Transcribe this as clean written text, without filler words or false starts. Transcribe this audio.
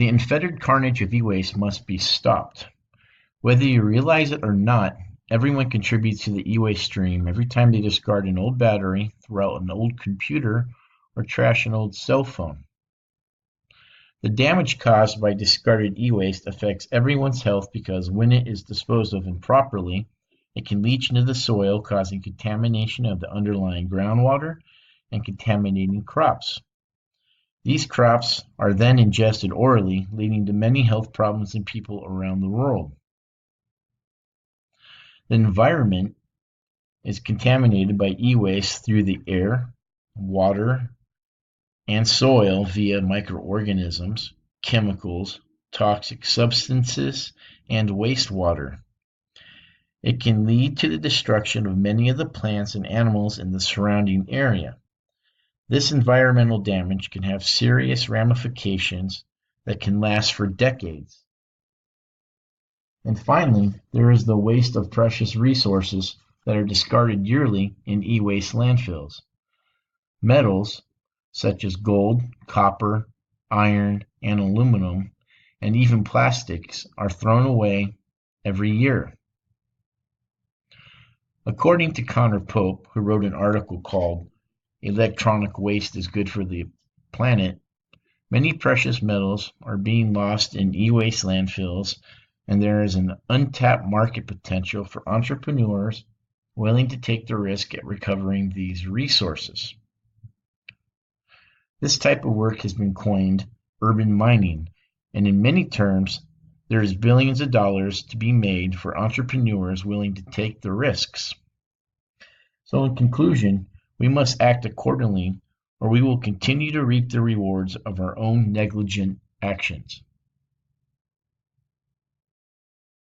The unfettered carnage of e-waste must be stopped. Whether you realize it or not, everyone contributes to the e-waste stream every time they discard an old battery, throw out an old computer, or trash an old cell phone. The damage caused by discarded e-waste affects everyone's health because when it is disposed of improperly, it can leach into the soil, causing contamination of the underlying groundwater and contaminating crops. These crops are then ingested orally, leading to many health problems in people around the world. The environment is contaminated by e-waste through the air, water, and soil via microorganisms, chemicals, toxic substances, and wastewater. It can lead to the destruction of many of the plants and animals in the surrounding area. This environmental damage can have serious ramifications that can last for decades. And finally, there is the waste of precious resources that are discarded yearly in e-waste landfills. Metals, such as gold, copper, iron, and aluminum, and even plastics, are thrown away every year. According to Connor Pope, who wrote an article called "Electronic Waste is Good for the Planet," many precious metals are being lost in e-waste landfills, and there is an untapped market potential for entrepreneurs willing to take the risk at recovering these resources. This type of work has been coined urban mining, and in many terms, there is billions of dollars to be made for entrepreneurs willing to take the risks. So in conclusion, we must act accordingly, or we will continue to reap the rewards of our own negligent actions.